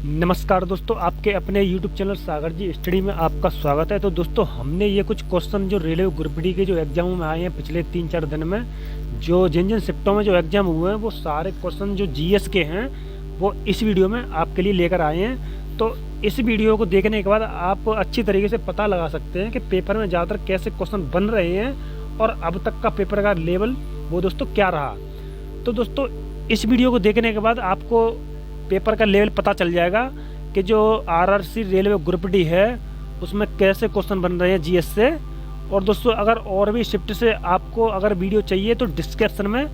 नमस्कार दोस्तों, आपके अपने YouTube चैनल सागर जी स्टडी में आपका स्वागत है। तो दोस्तों, हमने ये कुछ क्वेश्चन जो रेलवे ग्रुप डी के जो एग्जामों में आए हैं पिछले 3-4 दिन में, जो जिन शिफ्टों में जो एग्जाम हुए हैं, वो सारे क्वेश्चन जो जीएस के हैं वो इस वीडियो में आपके लिए लेकर आए हैं। तो इस वीडियो को देखने के बाद आप अच्छी तरीके से पता लगा सकते हैं कि पेपर में ज़्यादातर कैसे क्वेश्चन बन रहे हैं और अब तक का पेपर का लेवल वो दोस्तों क्या रहा। तो दोस्तों, इस वीडियो को देखने के बाद आपको पेपर का लेवल पता चल जाएगा कि जो आरआरसी रेलवे ग्रुप डी है उसमें कैसे क्वेश्चन बन रहे हैं जीएस से। और दोस्तों, अगर और भी शिफ्ट से आपको अगर वीडियो चाहिए तो डिस्क्रिप्शन में,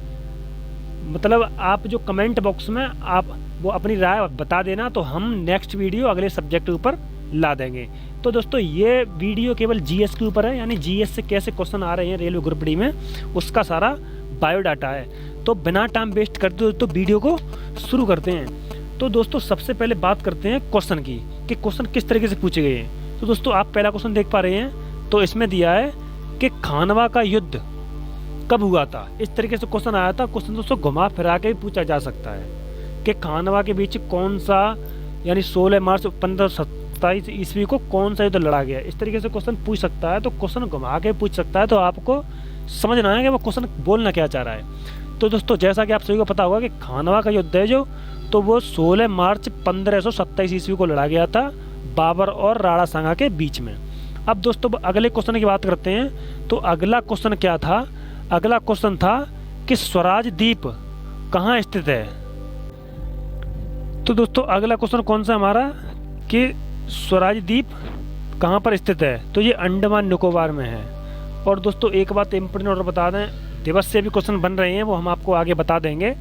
मतलब आप जो कमेंट बॉक्स में आप वो अपनी राय बता देना, तो हम नेक्स्ट वीडियो अगले सब्जेक्ट के ऊपर ला देंगे। तो दोस्तों, ये वीडियो केवल जीएस के ऊपर है, यानी जीएस से कैसे क्वेश्चन आ रहे हैं रेलवे ग्रुप डी में उसका सारा बायोडाटा है। तो बिना टाइम वेस्ट करते हुए तो वीडियो को शुरू करते हैं। तो दोस्तों, सबसे पहले बात करते हैं क्वेश्चन की कि क्वेश्चन किस तरीके से पूछे गए हैं। तो दोस्तों, आप पहला क्वेश्चन देख पा रहे हैं, तो इसमें दिया है कि खानवा का युद्ध कब हुआ था। इस तरीके से क्वेश्चन आया था। क्वेश्चन दोस्तों घुमा फिरा के भी पूछा जा सकता है कि खानवा के बीच कौन सा, यानी 16 मार्च 1527 ईस्वी को कौन सा युद्ध लड़ा गया। इस तरीके से क्वेश्चन पूछ सकता है। तो क्वेश्चन घुमा के पूछ सकता है, तो आपको समझना है कि वो क्वेश्चन बोलना क्या चाह रहा है। तो दोस्तों, जैसा कि आप सभी को पता होगा कि खानवा का युद्ध है जो, तो वो 16 मार्च 1527 ईस्वी को लड़ा गया था बाबर और राणा सांगा के बीच में। अब दोस्तों, अगले क्वेश्चन की बात करते हैं। तो अगला क्वेश्चन क्या था? अगला क्वेश्चन था कि स्वराज द्वीप कहाँ स्थित है। तो दोस्तों, अगला क्वेश्चन कौन सा हमारा कि स्वराज द्वीप कहाँ पर स्थित है। तो ये अंडमान निकोबार में है। और दोस्तों, एक बात इम्पोर्टेंट और बता दें, दिवस से भी क्वेश्चन बन रहे हैं, वो हम आपको आगे बता देंगे।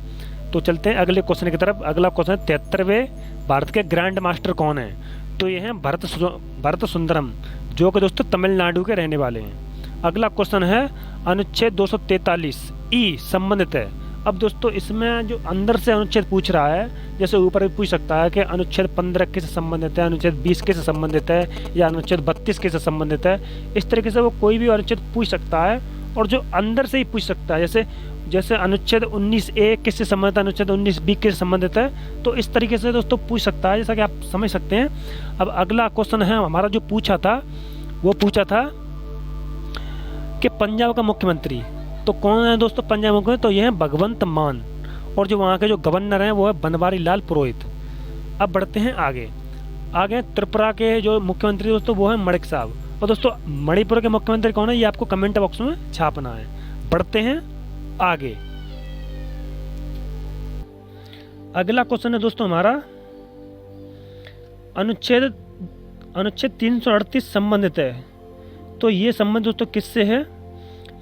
तो चलते हैं अगले क्वेश्चन की तरफ। अगला क्वेश्चन है 73वें भारत के ग्रैंड मास्टर कौन है। तो ये हैं भरत सुंदरम, जो कि दोस्तों तमिलनाडु के रहने वाले हैं। अगला क्वेश्चन है अनुच्छेद 243 ई संबंधित है। अब दोस्तों, इसमें जो अंदर से अनुच्छेद पूछ रहा है, जैसे ऊपर भी पूछ सकता है कि अनुच्छेद 15 किससे संबंधित है, अनुच्छेद 20 किससे संबंधित है, या अनुच्छेद 32 किससे संबंधित है। इस तरीके से वो कोई भी अनुच्छेद पूछ सकता है। और जो अंदर से ही पूछ सकता है, जैसे अनुच्छेद 19A किससे संबंधित है, अनुच्छेद 19B किससे संबंधित है। तो इस तरीके से दोस्तों पूछ सकता है, जैसा कि आप समझ सकते हैं। अब अगला क्वेश्चन है हमारा, जो पूछा था वो पूछा था कि पंजाब का मुख्यमंत्री तो कौन है दोस्तों। पंजाब मुख्यमंत्री तो ये है भगवंत मान, और जो वहाँ के जो गवर्नर हैं वो है बनवारी लाल पुरोहित। अब बढ़ते हैं आगे त्रिपुरा के जो मुख्यमंत्री दोस्तों वो है मणिक साहब। और दोस्तों, मणिपुर के मुख्यमंत्री कौन है ये आपको कमेंट बॉक्स में छापना है। बढ़ते हैं आगे। अगला क्वेश्चन है दोस्तों हमारा अनुच्छेद 338 संबंधित है। तो ये संबंध दोस्तों किससे है?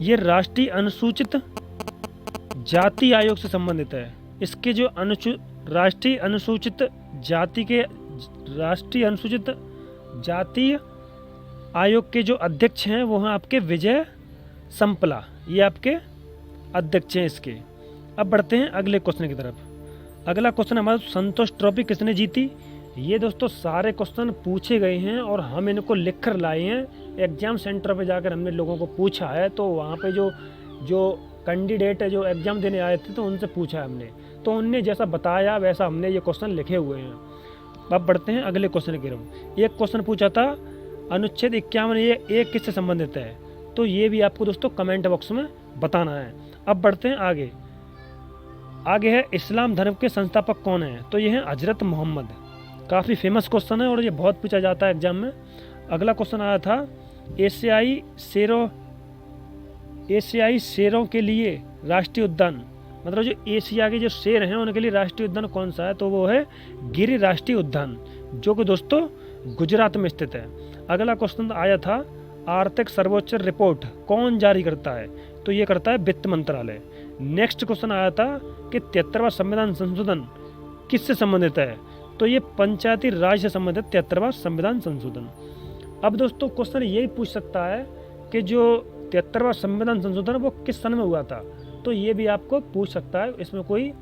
ये राष्ट्रीय अनुसूचित जाति आयोग से संबंधित है। इसके जो राष्ट्रीय अनुसूचित जाति आयोग के जो अध्यक्ष हैं वो हैं आपके विजय संपला, ये आपके अध्यक्ष हैं इसके। अब बढ़ते हैं अगले क्वेश्चन की तरफ। अगला क्वेश्चन हमारा संतोष ट्रॉफी किसने जीती। ये दोस्तों सारे क्वेश्चन पूछे गए हैं और हम इनको लिख कर लाए हैं। एग्जाम सेंटर पे जाकर हमने लोगों को पूछा है, तो वहाँ पे जो कैंडिडेट है जो एग्ज़ाम देने आए थे, तो उनसे पूछा है हमने, तो उनने जैसा बताया वैसा हमने ये क्वेश्चन लिखे हुए हैं। अब बढ़ते हैं अगले क्वेश्चन की तरफ। एक क्वेश्चन पूछा था अनुच्छेद 51A किससे संबंधित है। तो ये भी आपको दोस्तों कमेंट बॉक्स में बताना है। अब बढ़ते हैं आगे है इस्लाम धर्म के संस्थापक कौन है। तो ये है हजरत मोहम्मद। काफ़ी फेमस क्वेश्चन है और ये बहुत पूछा जाता है एग्जाम में। अगला क्वेश्चन आया था एशियाई शेरों के लिए राष्ट्रीय उद्यान, मतलब जो एशिया के जो शेर हैं उनके लिए राष्ट्रीय उद्यान कौन सा है। तो वो है गिर राष्ट्रीय उद्यान, जो कि दोस्तों गुजरात में स्थित है। अगला क्वेश्चन आया था आर्थिक सर्वोच्च रिपोर्ट कौन जारी करता है। तो ये करता है वित्त मंत्रालय। नेक्स्ट क्वेश्चन आया था कि 73वां संविधान संशोधन किससे संबंधित है। तो ये पंचायती राज से संबंधित 73वां संविधान संशोधन। अब दोस्तों, क्वेश्चन यही पूछ सकता है कि जो 73वां संविधान संशोधन वो किस सन में हुआ था। तो ये भी आपको पूछ सकता है, इसमें कोई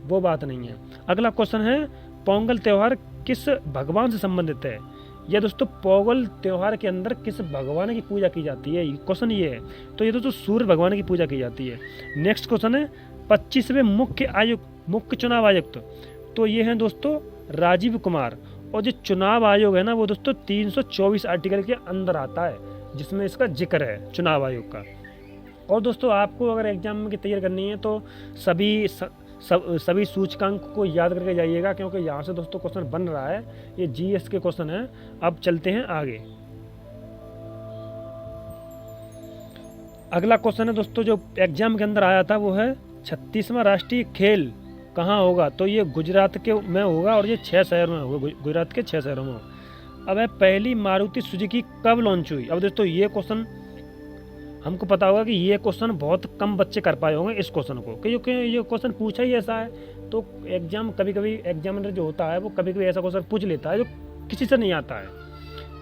वो बात नहीं है। अगला क्वेश्चन है पोंगल त्यौहार किस भगवान से संबंधित है। यह दोस्तों पोंगल त्यौहार के अंदर किस भगवान की पूजा की जाती है, क्वेश्चन ये है। तो ये दोस्तों सूर्य भगवान की पूजा की जाती है। नेक्स्ट क्वेश्चन है 25वें मुख्य चुनाव आयुक्त। तो ये हैं दोस्तों राजीव कुमार। और जो चुनाव आयोग है ना वो दोस्तों 324 आर्टिकल के अंदर आता है, जिसमें इसका जिक्र है चुनाव आयोग का। और दोस्तों आपको अगर एग्जाम की तैयारी करनी है तो सभी सूचकांक को याद करके जाइएगा, क्योंकि यहाँ से दोस्तों क्वेश्चन बन रहा है, ये जीएस के क्वेश्चन है। अब चलते हैं आगे। अगला क्वेश्चन है दोस्तों जो एग्जाम के अंदर आया था वो है 36वां राष्ट्रीय खेल कहाँ होगा। तो ये गुजरात के में होगा और ये 6 शहर में होगा, गुजरात के 6 शहरों में होगा। अब है पहली मारुति सुजुकी कब लॉन्च हुई। अब दोस्तों ये क्वेश्चन हमको पता होगा कि ये क्वेश्चन बहुत कम बच्चे कर पाए होंगे इस क्वेश्चन को, क्योंकि ये क्वेश्चन पूछा ही ऐसा है। तो एग्जाम कभी कभी एग्जामिनर जो होता है वो कभी कभी ऐसा क्वेश्चन पूछ लेता है जो किसी से नहीं आता है,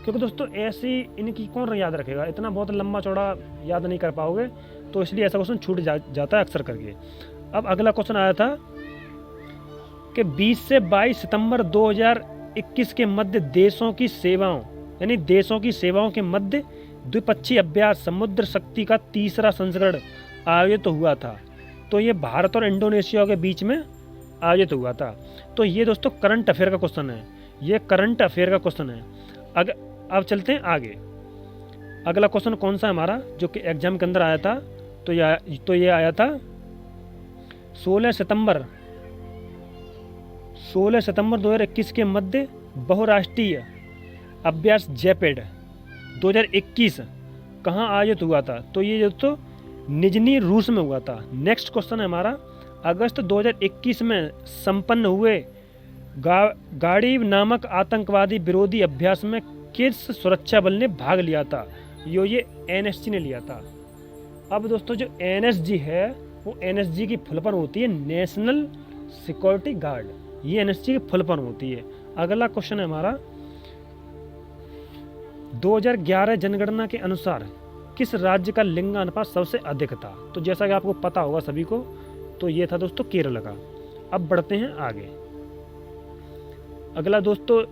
क्योंकि दोस्तों ऐसी इनकी कौन याद रखेगा, इतना बहुत लंबा चौड़ा याद नहीं कर पाओगे, तो इसलिए ऐसा क्वेश्चन छूट जाता है अक्सर करके। अब अगला क्वेश्चन आया था कि 20 से 22 सितंबर 2021 के मध्य देशों की सेवाओं यानी देशों की सेवाओं के मध्य द्विपक्षीय अभ्यास समुद्र शक्ति का 3रा संस्करण आयोजित हुआ था। तो ये भारत और इंडोनेशिया के बीच में आयोजित हुआ था। तो ये दोस्तों करंट अफेयर का क्वेश्चन है, ये करंट अफेयर का क्वेश्चन है। अब चलते हैं आगे। अगला क्वेश्चन कौन सा है हमारा जो कि एग्जाम के अंदर आया था, तो ये आया था 16 सितंबर 2021 के मध्य बहुराष्ट्रीय अभ्यास जैपेड 2021 कहाँ आयोजित हुआ था। तो ये दोस्तों निजनी रूस में हुआ था। नेक्स्ट क्वेश्चन है हमारा अगस्त 2021 में संपन्न हुए गाड़ी नामक आतंकवादी विरोधी अभ्यास में किस सुरक्षा बल ने भाग लिया था। ये एनएसजी ने लिया था। अब दोस्तों जो एनएसजी है वो एनएसजी की फुल फॉर्म होती है नेशनल सिक्योरिटी गार्ड, ये एनएसजी की फुल फॉर्म होती है। अगला क्वेश्चन है हमारा 2011 जनगणना के अनुसार किस राज्य का लिंगानुपात सबसे अधिक था। तो जैसा कि आपको पता होगा सभी को, तो ये था दोस्तों केरल का। अब बढ़ते हैं आगे। अगला दोस्तों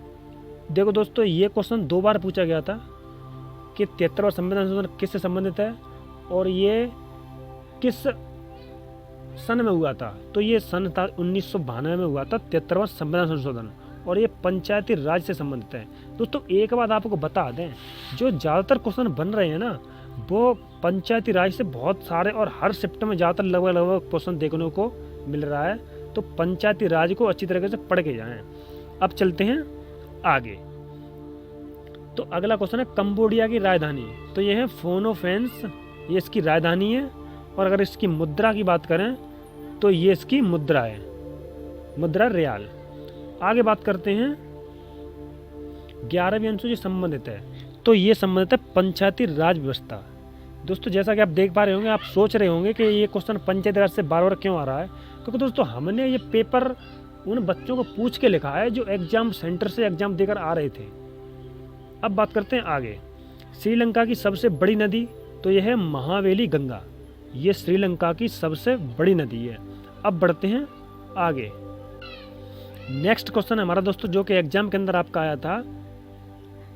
देखो दोस्तों ये क्वेश्चन 2 बार पूछा गया था कि 73वां संविधान संशोधन किससे संबंधित है और ये किस सन में हुआ था। तो ये सन था 1992 में हुआ था 73वां संविधान संशोधन, और ये पंचायती राज से संबंधित है। दोस्तों एक बात आपको बता दें, जो ज़्यादातर क्वेश्चन बन रहे हैं ना वो पंचायती राज से बहुत सारे, और हर शिफ्ट में ज़्यादातर लगभग क्वेश्चन देखने को मिल रहा है। तो पंचायती राज को अच्छी तरीके से पढ़ के जाएं। अब चलते हैं आगे। तो अगला क्वेश्चन है कंबोडिया की राजधानी। तो ये है फोनोफेंस, ये इसकी राजधानी है। और अगर इसकी मुद्रा की बात करें तो ये इसकी मुद्रा है, मुद्रा रियाल। आगे बात करते हैं 11वीं अनुसूची संबंधित है। तो ये संबंधित है पंचायती राज व्यवस्था। दोस्तों जैसा कि आप देख पा रहे होंगे, आप सोच रहे होंगे कि ये क्वेश्चन पंचायती राज से बार बार क्यों आ रहा है, क्योंकि दोस्तों हमने ये पेपर उन बच्चों को पूछ के लिखा है जो एग्जाम सेंटर से एग्जाम देकर आ रहे थे। अब बात करते हैं आगे। श्रीलंका की सबसे बड़ी नदी, तो यह है महावेली गंगा, ये श्रीलंका की सबसे बड़ी नदी है। अब बढ़ते हैं आगे। नेक्स्ट क्वेश्चन है हमारा दोस्तों जो कि एग्जाम के अंदर आपका आया था,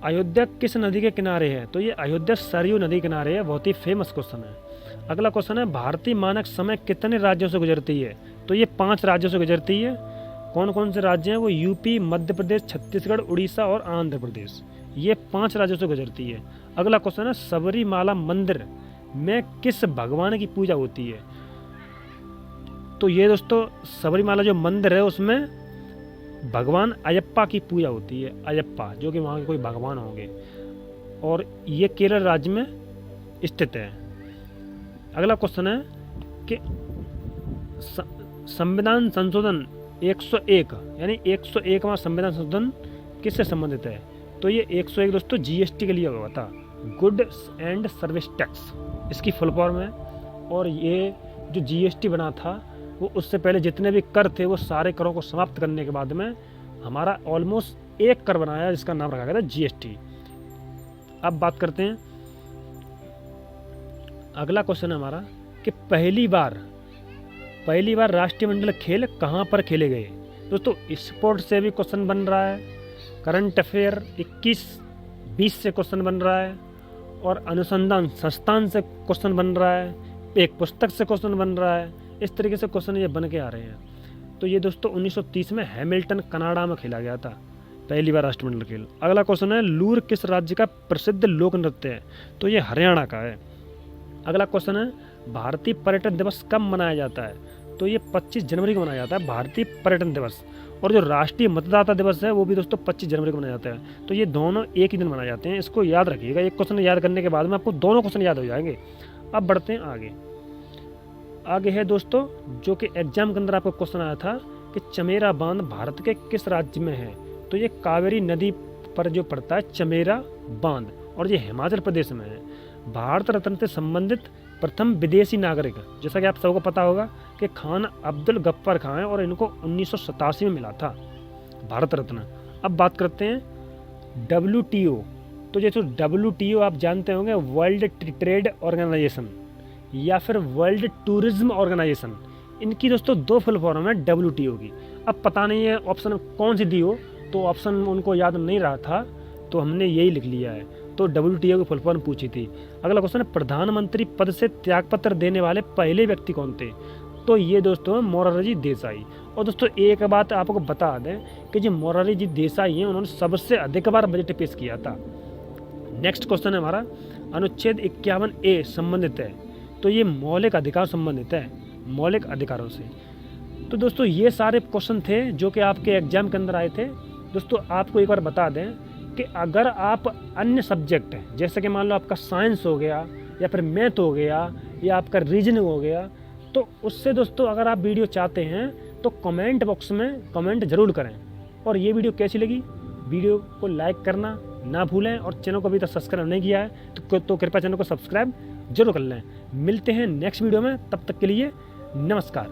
अयोध्या किस नदी के किनारे है। तो ये अयोध्या सरयू नदी किनारे है, बहुत ही फेमस क्वेश्चन है। अगला क्वेश्चन है भारतीय मानक समय कितने राज्यों से गुजरती है। तो ये 5 राज्यों से गुजरती है। कौन कौन से राज्य हैं वो यूपी, मध्य प्रदेश, छत्तीसगढ़, उड़ीसा और आंध्र प्रदेश, ये 5 राज्यों से गुजरती है। अगला क्वेश्चन है सबरीमाला मंदिर में किस भगवान की पूजा होती है। तो ये दोस्तों सबरीमाला जो मंदिर है उसमें भगवान अयप्पा की पूजा होती है, अयप्पा जो कि वहाँ के कोई भगवान होंगे, और ये केरल राज्य में स्थित है। अगला क्वेश्चन है कि संविधान संशोधन 101 यानी 101वां संविधान संशोधन किससे संबंधित है। तो ये 101 दोस्तों जीएसटी के लिए हुआ था, गुड्स एंड सर्विस टैक्स इसकी फुल फॉर्म है। और ये जो जीएसटी बना था वो उससे पहले जितने भी कर थे वो सारे करों को समाप्त करने के बाद में हमारा ऑलमोस्ट एक कर बनाया जिसका नाम रखा गया था जीएसटी। अब बात करते हैं अगला क्वेश्चन है हमारा कि पहली बार राष्ट्रमंडल खेल कहाँ पर खेले गए। दोस्तों स्पोर्ट से भी क्वेश्चन बन रहा है, करंट अफेयर 21-20 से क्वेश्चन बन रहा है, और अनुसंधान संस्थान से क्वेश्चन बन रहा है, एक पुस्तक से क्वेश्चन बन रहा है। इस तरीके से क्वेश्चन ये बन के आ रहे हैं। तो ये दोस्तों 1930 में हैमिल्टन कनाडा में खेला गया था, पहली बार राष्ट्रमंडल खेल। अगला क्वेश्चन है लूर किस राज्य का प्रसिद्ध लोक नृत्य है? तो ये हरियाणा का है। अगला क्वेश्चन है भारतीय पर्यटन दिवस कब मनाया जाता है? तो ये 25 जनवरी को मनाया जाता है भारतीय पर्यटन दिवस। और जो राष्ट्रीय मतदाता दिवस है वो भी दोस्तों 25 जनवरी को मनाया जाता है। तो ये दोनों एक ही दिन मनाए जाते हैं, इसको याद रखिएगा। एक क्वेश्चन याद करने के बाद में आपको दोनों क्वेश्चन याद हो जाएंगे। अब बढ़ते हैं आगे। आगे है दोस्तों जो कि एग्जाम के अंदर आपको क्वेश्चन आया था कि चमेरा बांध भारत के किस राज्य में है? तो ये कावेरी नदी पर जो पड़ता है चमेरा बांध, और ये हिमाचल प्रदेश में है। भारत रत्न से संबंधित प्रथम विदेशी नागरिक, जैसा कि आप सबको पता होगा कि खान अब्दुल गफ्फार खान है, और इनको 1987 में मिला था भारत रत्न। अब बात करते हैं WTO। तो जैसे WTO आप जानते होंगे वर्ल्ड ट्रेड ऑर्गेनाइजेशन या फिर वर्ल्ड टूरिज्म ऑर्गेनाइजेशन। इनकी दोस्तों 2 फुल फॉर्म है WTO की। अब पता नहीं है ऑप्शन कौन सी दी हो, तो ऑप्शन उनको याद नहीं रहा था तो हमने यही लिख लिया है। तो WTO की फुल फॉर्म पूछी थी। अगला क्वेश्चन है प्रधानमंत्री पद से त्यागपत्र देने वाले पहले व्यक्ति कौन थे? तो ये दोस्तों मोरारजी देसाई। और दोस्तों एक बात आपको बता दें कि जो मोरारजी देसाई हैं उन्होंने सबसे अधिक बार बजट पेश किया था। नेक्स्ट क्वेश्चन है हमारा अनुच्छेद 51A संबंधित है। तो ये मौलिक अधिकार संबंधित है, मौलिक अधिकारों से। तो दोस्तों ये सारे क्वेश्चन थे जो कि आपके एग्जाम के अंदर आए थे। दोस्तों आपको एक बार बता दें कि अगर आप अन्य सब्जेक्ट जैसे कि मान लो आपका साइंस हो गया या फिर मैथ हो गया या आपका रीजनिंग हो गया, तो उससे दोस्तों अगर आप वीडियो चाहते हैं तो कमेंट बॉक्स में कमेंट ज़रूर करें। और ये वीडियो कैसी लगी, वीडियो को लाइक करना ना भूलें, और चैनल को अभी तक सब्सक्राइब नहीं किया है तो कृपया चैनल को सब्सक्राइब जरूर कर लें। मिलते हैं नेक्स्ट वीडियो में, तब तक के लिए नमस्कार।